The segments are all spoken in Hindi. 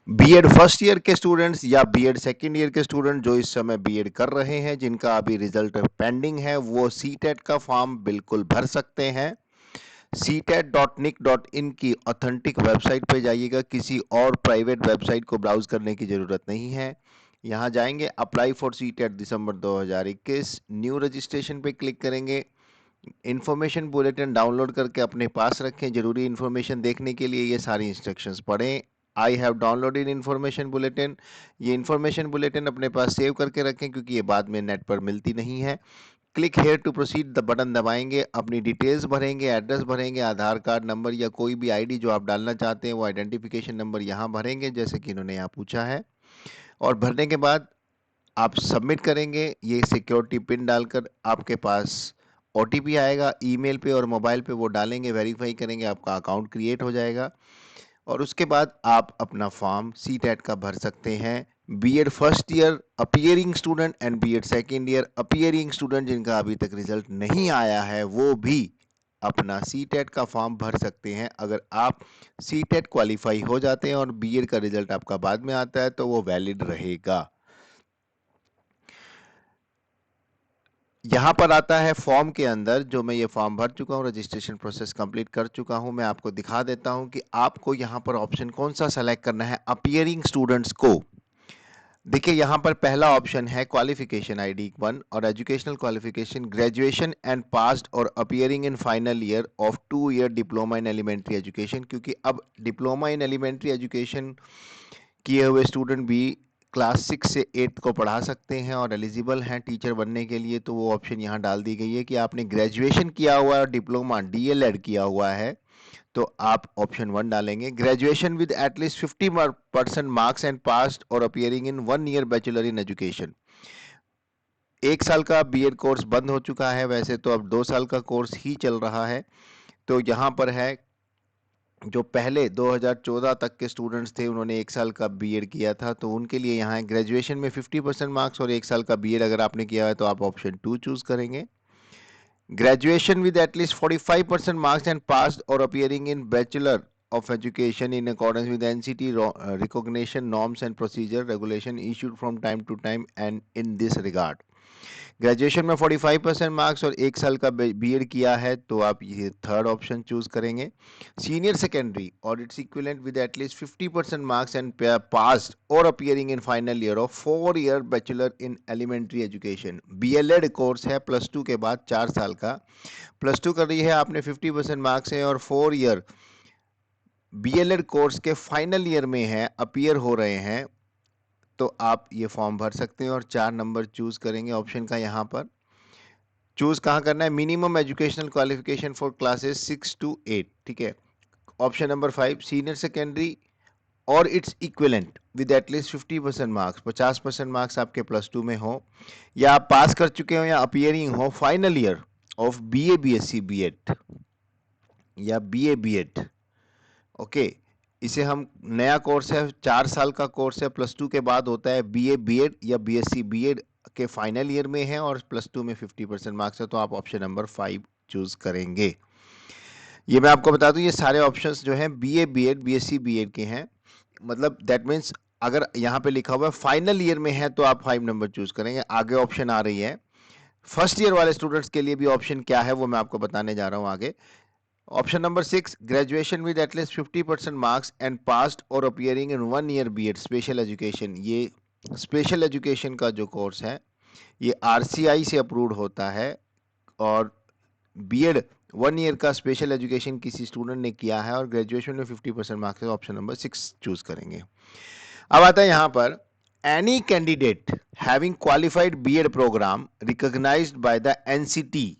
बीएड फर्स्ट ईयर के स्टूडेंट्स या बीएड सेकेंड ईयर के स्टूडेंट जो इस समय बीएड कर रहे हैं, जिनका अभी रिजल्ट पेंडिंग है, वो सीटेट का फॉर्म बिल्कुल भर सकते हैं। ctet.nic.in की ऑथेंटिक वेबसाइट पे जाइएगा, किसी और प्राइवेट वेबसाइट को ब्राउज करने की जरूरत नहीं है। यहाँ जाएंगे, apply for CTET December 2021, new registration पे क्लिक करेंगे। इन्फॉर्मेशन बुलेटिन डाउनलोड करके अपने पास रखें। जरूरी इन्फॉर्मेशन देखने के लिए ये सारी इंस्ट्रक्शंस पढ़ें। I have downloaded information bulletin. ये इन्फॉर्मेशन बुलेटिन अपने पास सेव करके रखें, क्योंकि ये बाद में नेट पर मिलती नहीं है। Click here to proceed the button दबाएंगे, अपनी डिटेल्स भरेंगे, एड्रेस भरेंगे, आधार कार्ड नंबर या कोई भी आईडी जो आप डालना चाहते हैं वो आइडेंटिफिकेशन नंबर यहाँ भरेंगे, जैसे कि इन्होंने यहाँ पूछा है। और भरने के बाद आप सबमिट करेंगे। ये सिक्योरिटी पिन डालकर आपके पास ओटीपी आएगा ईमेल पे और मोबाइल पे, वो डालेंगे, वेरीफाई करेंगे, आपका अकाउंट क्रिएट हो जाएगा। और उसके बाद आप अपना फॉर्म सीटेट का भर सकते हैं। BEd first year appearing student and BEd second year appearing student जिनका अभी तक रिजल्ट नहीं आया है, वो भी अपना सीटेट का फॉर्म भर सकते हैं। अगर आप सीटेट क्वालिफाई हो जाते हैं और बीएड का रिजल्ट आपका बाद में आता है तो वो वैलिड रहेगा। यहाँ पर आता है फॉर्म के अंदर, जो मैं ये फॉर्म भर चुका हूँ, रजिस्ट्रेशन प्रोसेस कंप्लीट कर चुका हूँ। मैं आपको दिखा देता हूँ कि आपको यहाँ पर ऑप्शन कौन सा सेलेक्ट करना है अपीयरिंग स्टूडेंट्स को। देखिए यहाँ पर पहला ऑप्शन है क्वालिफिकेशन आईडी 1 और educational qualification graduation and passed और appearing in final year of 2 year diploma in elementary education, क्योंकि अब डिप्लोमा इन एलिमेंट्री एजुकेशन किए हुए स्टूडेंट भी क्लास 6 से 8 को पढ़ा सकते हैं और एलिजिबल हैं टीचर बनने के लिए। तो वो ऑप्शन यहाँ डाल दी गई है कि आपने ग्रेजुएशन किया हुआ है, डिप्लोमा डीएलएड किया हुआ है, तो आप ऑप्शन 1 डालेंगे। Graduation with at least 50% marks and passed और appearing in 1 year bachelor in education. 1 साल का बीएड कोर्स बंद हो चुका है, वैसे तो अब 2 साल का कोर्स ही चल रहा है। तो यहाँ पर है, जो पहले 2014 तक के स्टूडेंट्स थे, उन्होंने 1 साल का बीएड किया था, तो उनके लिए यहाँ है ग्रेजुएशन में 50% मार्क्स और 1 साल का बीएड अगर आपने किया है तो आप ऑप्शन 2 चूज करेंगे। Graduation with at least 45% marks and passed or appearing in Bachelor of Education in accordance with NCT recognition norms and procedure regulation issued from time to time and in this regard. Graduation में 45% मार्क्स और 1 साल का बीएड किया है तो आप ये थर्ड ऑप्शन चूज करेंगे। सीनियर सेकेंडरी और it's equivalent with at least 50% marks and passed और appearing in final year of 4 year bachelor in elementary education. BElEd course है +2 के बाद 4 साल का। +2 कर रही है आपने, 50% मार्क्स है और 4 ईयर बीएलएड कोर्स के फाइनल ईयर में है, अपीयर हो रहे हैं, तो आप ये फॉर्म भर सकते हैं और 4 नंबर चूज करेंगे ऑप्शन का। यहाँ पर चूज कहाँ करना है, minimum educational qualification for classes 6 to 8, ठीक है। ऑप्शन नंबर 5 सीनियर सेकेंडरी और it's equivalent with at least 50% marks, 50% marks आपके +2 में हो, या आप पास कर चुके हो या अपीयरिंग हो final year of BA BSc BEd या बीए बीएड। ओके, इसे हम नया कोर्स है, 4 साल का कोर्स है, +2 के बाद होता है बीए बीएड या बीएससी बीएड के फाइनल ईयर में है और +2 में 50% मार्क्स है, तो आप ऑप्शन नंबर 5 चूज करेंगे। ये मैं आपको बता दूं, ये सारे ऑप्शंस जो हैं बीए बीएड बीएससी बीएड के हैं, मतलब दैट मीन्स अगर यहाँ पे लिखा हुआ है फाइनल ईयर में है तो आप 5 नंबर चूज करेंगे। आगे ऑप्शन आ रही है फर्स्ट ईयर वाले स्टूडेंट्स के लिए भी ऑप्शन क्या है वो मैं आपको बताने जा रहा हूँ आगे। Option number 6 graduation with at least 50% marks and passed और appearing in 1 year BEd special education. ये स्पेशल एजुकेशन का जो कोर्स है ये आरसीआई से अप्रूव्ड होता है और बीएड 1 ईयर का स्पेशल एजुकेशन किसी स्टूडेंट ने किया है और ग्रेजुएशन में 50% मार्क्स है, ऑप्शन नंबर 6 चूज करेंगे। अब आता है यहाँ पर any candidate having qualified BEd programme recognised by the NCT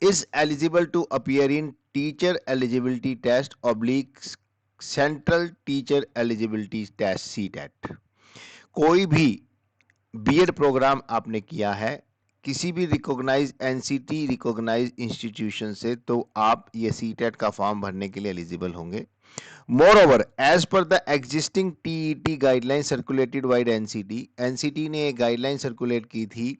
is eligible to appear in teacher eligibility test oblique central teacher eligibility test CTET। कोई भी बीएड प्रोग्राम आपने किया है किसी भी रिकॉग्नाइज एनसीटी रिकॉग्नाइज इंस्टीट्यूशन से, तो आप ये सीटेट का फॉर्म भरने के लिए एलिजिबल होंगे। Moreover, as per the existing TET guidelines circulated by NCT, NCT ने एक गाइडलाइन सर्कुलेट की थी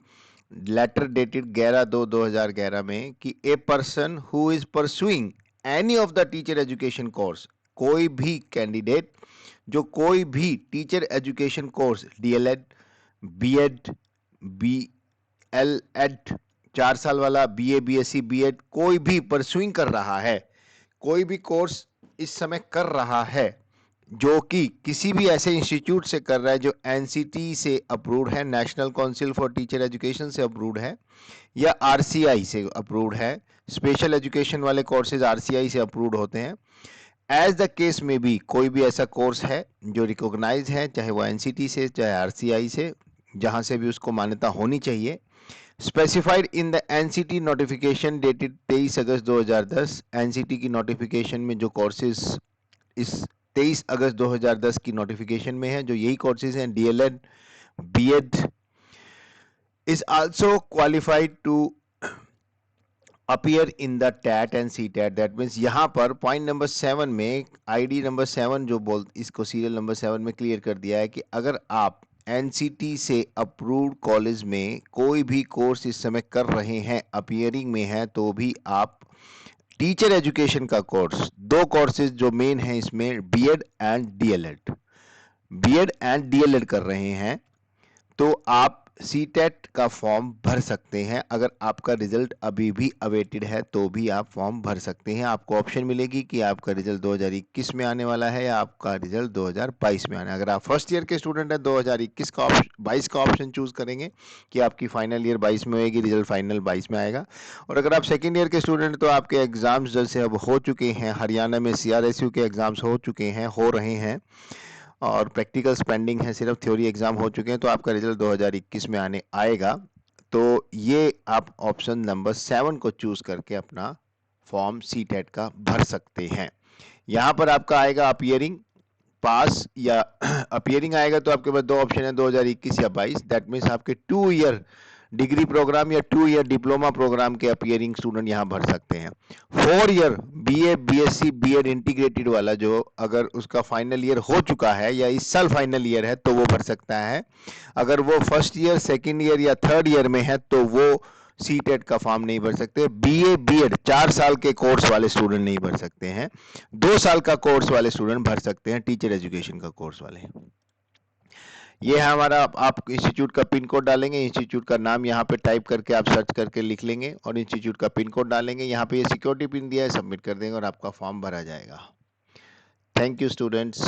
लेटर डेटेड 11/2/2011 में कि a person who is pursuing any of the teacher education course, कोई भी कैंडिडेट जो कोई भी teacher education course DElEd, BEd, BElEd 4 साल वाला, बीए, बीएससी, बीएड कोई भी परस्यूइंग कर रहा है, कोई भी कोर्स इस समय कर रहा है जो कि किसी भी ऐसे इंस्टीट्यूट से कर रहा है जो एनसीटी से अप्रूव्ड है, national council for teacher education से अप्रूव्ड है, या आरसीआई से अप्रूव्ड है। स्पेशल एजुकेशन वाले कोर्सेज आरसीआई से अप्रूव्ड होते हैं। एज द केस में भी कोई भी ऐसा कोर्स है जो रिकॉग्नाइज है, चाहे वो एनसीटी से चाहे आरसीआई से, जहां से भी उसको मान्यता होनी चाहिए, specified in the NCT notification dated 23 August 2010। NCT की नोटिफिकेशन में जो कोर्सेज इस 23 अगस्त 2010 की नोटिफिकेशन में है, जो यही कोर्सेज हैं, DElEd, BEd is also qualified to appear in the TAT and CTAT. That means यहाँ पर पॉइंट नंबर 7 में आईडी नंबर 7 जो इसको सीरियल नंबर 7 में क्लियर कर दिया है कि अगर आप एनसीटी से अप्रूव्ड कॉलेज में कोई भी कोर्स इस समय कर रहे हैं, अपीयरिंग में है, तो भी आप टीचर एजुकेशन का कोर्स, 2 कोर्सेज जो मेन है इसमें, BEd and DElEd, BEd and DElEd कर रहे हैं, तो आप सीटेट का फॉर्म भर सकते हैं। अगर आपका रिजल्ट अभी भी अवेटेड है तो भी आप फॉर्म भर सकते हैं। आपको ऑप्शन मिलेगी कि आपका रिजल्ट 2021 में आने वाला है या आपका रिजल्ट 2022 में आना है। अगर आप फर्स्ट ईयर के स्टूडेंट हैं 2021 का 22 का ऑप्शन चूज करेंगे कि आपकी फाइनल ईयर 22 में होगी, रिजल्ट फाइनल 22 में आएगा। और अगर आप सेकेंड ईयर के स्टूडेंट तो आपके एग्जाम्स जैसे अब हो चुके हैं, हरियाणा में CRSU के एग्जाम्स हो चुके हैं, हो रहे हैं, और प्रैक्टिकल पेंडिंग है, सिर्फ थ्योरी एग्जाम हो चुके हैं, तो आपका रिजल्ट 2021 में आएगा। तो ये आप ऑप्शन नंबर 7 को चूज करके अपना फॉर्म सीटेट का भर सकते हैं। यहाँ पर आपका आएगा अपीयरिंग पास या अपीयरिंग आएगा तो आपके पास 2 ऑप्शन है, 2021 या 22। दैट मीन्स आपके 2 ईयर डिग्री प्रोग्राम या 2 ईयर डिप्लोमा प्रोग्राम के अपीयरिंग स्टूडेंट यहाँ भर सकते हैं। 4 year BA, BSc, BEd integrated वाला जो अगर उसका फाइनल ईयर हो चुका है या इस साल फाइनल ईयर है तो वो भर सकता है। अगर वो फर्स्ट ईयर, सेकेंड ईयर या थर्ड ईयर में है तो वो सीटेट का फॉर्म नहीं भर सकते। बीए, बीएड 4 साल के कोर्स वाले स्टूडेंट नहीं भर सकते हैं, 2 साल का कोर्स वाले स्टूडेंट भर सकते हैं, टीचर एजुकेशन का कोर्स वाले। ये है हमारा, आप इंस्टीट्यूट का पिन कोड डालेंगे, इंस्टीट्यूट का नाम यहाँ पे टाइप करके आप सर्च करके लिख लेंगे और इंस्टीट्यूट का पिन कोड डालेंगे। यहाँ पे ये सिक्योरिटी पिन दिया है, सबमिट कर देंगे और आपका फॉर्म भरा जाएगा। Thank you students.